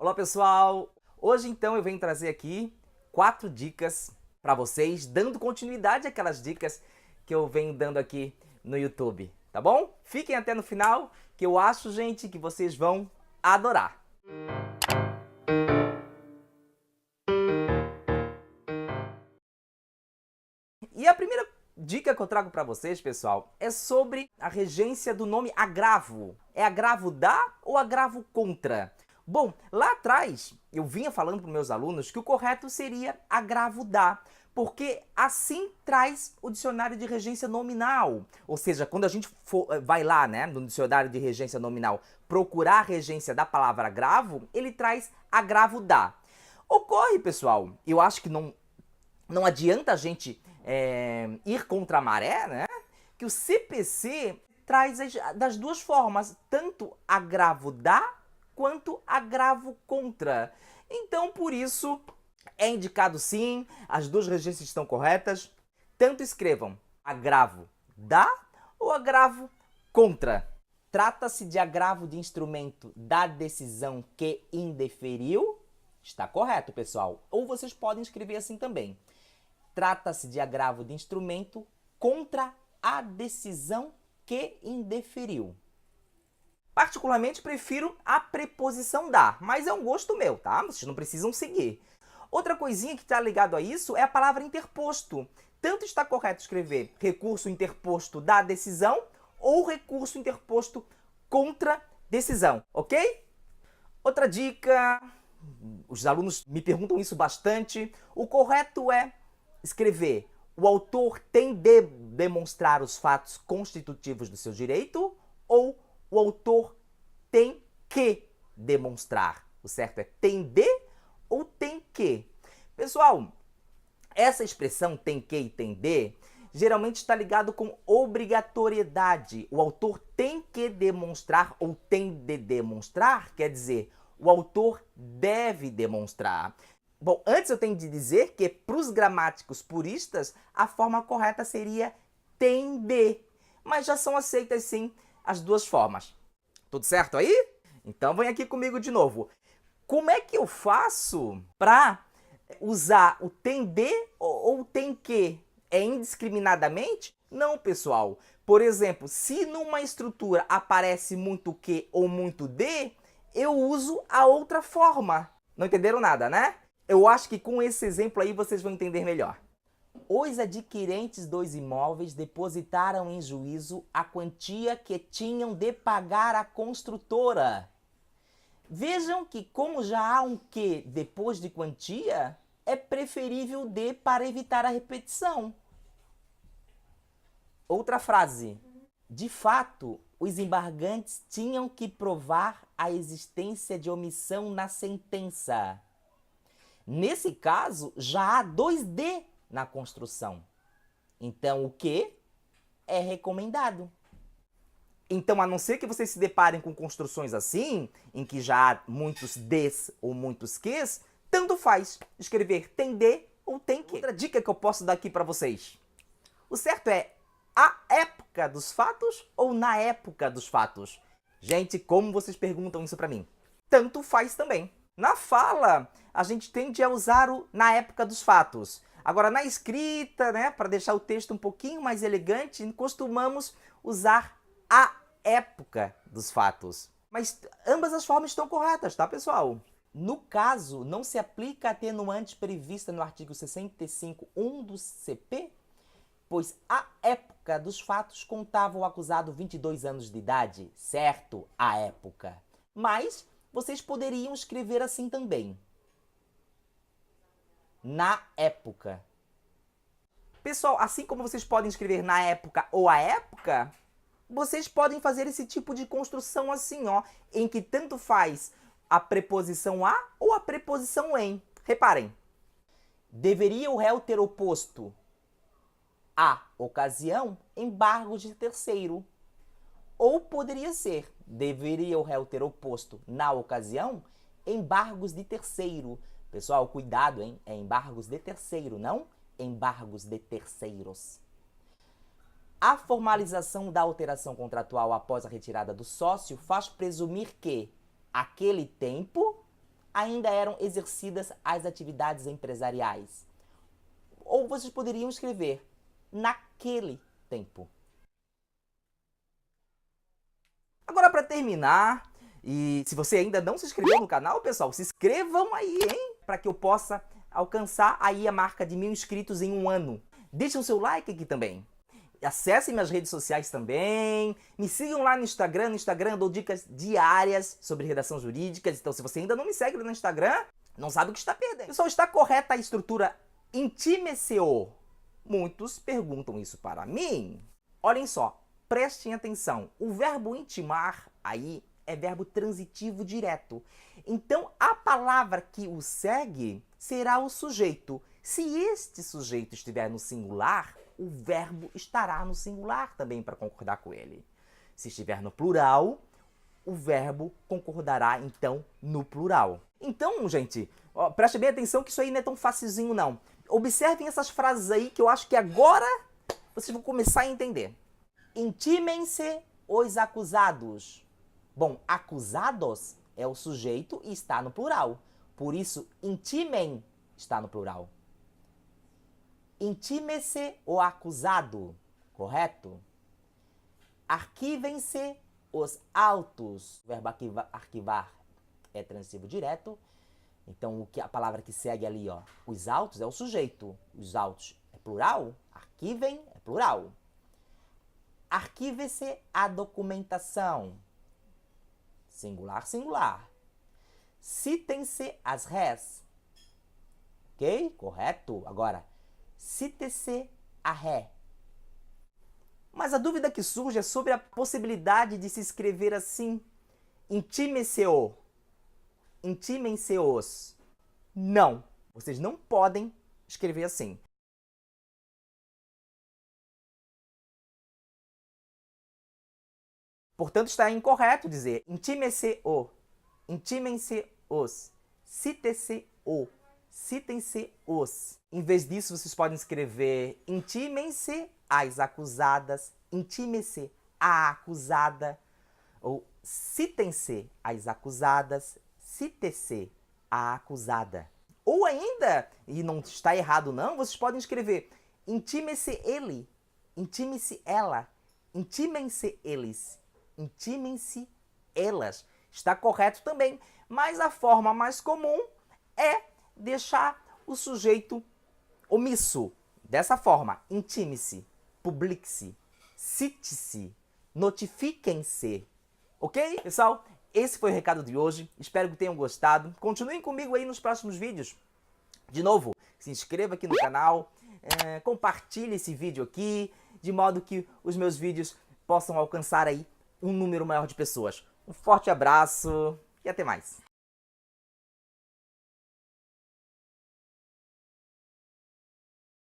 Olá pessoal! Hoje então eu venho trazer aqui 4 dicas para vocês, dando continuidade àquelas dicas que eu venho dando aqui no YouTube, tá bom? Fiquem até no final, que eu acho, gente, que vocês vão adorar. E a primeira dica que eu trago para vocês, pessoal, é sobre a regência do nome agravo. É agravo da ou agravo contra? Bom, lá atrás eu vinha falando para os meus alunos que o correto seria agravo da, porque assim traz o dicionário de regência nominal. Ou seja, quando a gente vai lá, né, no dicionário de regência nominal, procurar a regência da palavra agravo, ele traz agravo da. Ocorre, pessoal, eu acho que não adianta a gente ir contra a maré, né? Que o CPC traz das duas formas, tanto agravo da quanto agravo contra. Então, por isso, é indicado sim, as duas regências estão corretas. Tanto escrevam agravo da ou agravo contra. Trata-se de agravo de instrumento da decisão que indeferiu. Está correto, pessoal. Ou vocês podem escrever assim também. Trata-se de agravo de instrumento contra a decisão que indeferiu. Particularmente prefiro a preposição da, mas é um gosto meu, tá? Vocês não precisam seguir. Outra coisinha que está ligado a isso é a palavra interposto. Tanto está correto escrever recurso interposto da decisão ou recurso interposto contra decisão, ok? Outra dica, os alunos me perguntam isso bastante, o correto é escrever: o autor tem de demonstrar os fatos constitutivos do seu direito ou o autor tem que demonstrar? O certo é tem de ou tem que? Pessoal, essa expressão tem que e tem de geralmente está ligado com obrigatoriedade. O autor tem que demonstrar ou tem de demonstrar, quer dizer, o autor deve demonstrar. Bom, antes eu tenho de dizer que para os gramáticos puristas, a forma correta seria tem de, mas já são aceitas sim as duas formas. Tudo certo aí? Então vem aqui comigo de novo. Como é que eu faço para usar o tem de ou tem que? É indiscriminadamente? Não, pessoal. Por exemplo, se numa estrutura aparece muito que ou muito de, eu uso a outra forma. Não entenderam nada, né? Eu acho que com esse exemplo aí vocês vão entender melhor. Os adquirentes dos imóveis depositaram em juízo a quantia que tinham de pagar à construtora. Vejam que, como já há um que depois de quantia, é preferível de para evitar a repetição. Outra frase. De fato, os embargantes tinham que provar a existência de omissão na sentença. Nesse caso, já há 2D na construção. Então, o que é recomendado? Então, a não ser que vocês se deparem com construções assim, em que já há muitos Ds ou muitos Qs, tanto faz escrever tem de ou tem que. Outra dica que eu posso dar aqui para vocês. O certo é a época dos fatos ou na época dos fatos? Gente, como vocês perguntam isso para mim? Tanto faz também. Na fala, a gente tende a usar o na época dos fatos. Agora, na escrita, né, para deixar o texto um pouquinho mais elegante, costumamos usar a época dos fatos. Mas ambas as formas estão corretas, tá, pessoal? No caso, não se aplica a atenuante prevista no artigo 65.1 do CP, pois a época dos fatos contava o acusado 22 anos de idade, certo? A época. Mas vocês poderiam escrever assim também. Na época. Pessoal, assim como vocês podem escrever na época ou a época, vocês podem fazer esse tipo de construção assim, ó, em que tanto faz a preposição a ou a preposição em. Reparem. Deveria o réu ter oposto a ocasião embargos de terceiro. Ou poderia ser, deveria o réu ter oposto na ocasião embargos de terceiro. Pessoal, cuidado, hein? É embargos de terceiro, não embargos de terceiros. A formalização da alteração contratual após a retirada do sócio faz presumir que, aquele tempo, ainda eram exercidas as atividades empresariais. Ou vocês poderiam escrever naquele tempo. Agora, para terminar, e se você ainda não se inscreveu no canal, pessoal, se inscrevam aí, hein? Para que eu possa alcançar aí a marca de 1000 inscritos em um ano. Deixem o seu like aqui também. Acessem minhas redes sociais também. Me sigam lá no Instagram. No Instagram eu dou dicas diárias sobre redação jurídica. Então, se você ainda não me segue no Instagram, não sabe o que está perdendo. Pessoal, está correta a estrutura intime-se-o? Muitos perguntam isso para mim. Olhem só, prestem atenção. O verbo intimar aí é verbo transitivo direto. Então, a palavra que o segue será o sujeito. Se este sujeito estiver no singular, o verbo estará no singular também para concordar com ele. Se estiver no plural, o verbo concordará, então, no plural. Então, gente, ó, preste bem atenção que isso aí não é tão facilzinho, não. Observem essas frases aí que eu acho que agora vocês vão começar a entender. Intimem-se os acusados. Bom, acusados é o sujeito e está no plural. Por isso, intimem está no plural. Intime-se o acusado, correto? Arquivem-se os autos. O verbo arquivar é transitivo direto. Então, a palavra que segue ali, ó, os autos é o sujeito. Os autos é plural. Arquivem é plural. Arquive-se a documentação. Singular, singular. Citem-se as rés. Ok? Correto? Agora, cite-se a ré. Mas a dúvida que surge é sobre a possibilidade de se escrever assim. Intime-se-o. Intimem-se-os. Não. Vocês não podem escrever assim. Portanto, está incorreto dizer intime-se-o. Intimem-se-os. Cite-se-o. Citem-se-os. Em vez disso, vocês podem escrever intimem-se as acusadas, intime-se a acusada, ou citem-se as acusadas, cite-se a acusada. Ou ainda, e não está errado não, vocês podem escrever intime-se ele, intime-se ela, intimem-se eles, intimem-se elas. Está correto também, mas a forma mais comum é deixar o sujeito omisso. Dessa forma, intime-se, publique-se, cite-se, notifiquem-se. Ok, pessoal? Esse foi o recado de hoje. Espero que tenham gostado. Continuem comigo aí nos próximos vídeos. De novo, se inscreva aqui no canal, compartilhe esse vídeo aqui, de modo que os meus vídeos possam alcançar aí um número maior de pessoas. Um forte abraço e até mais.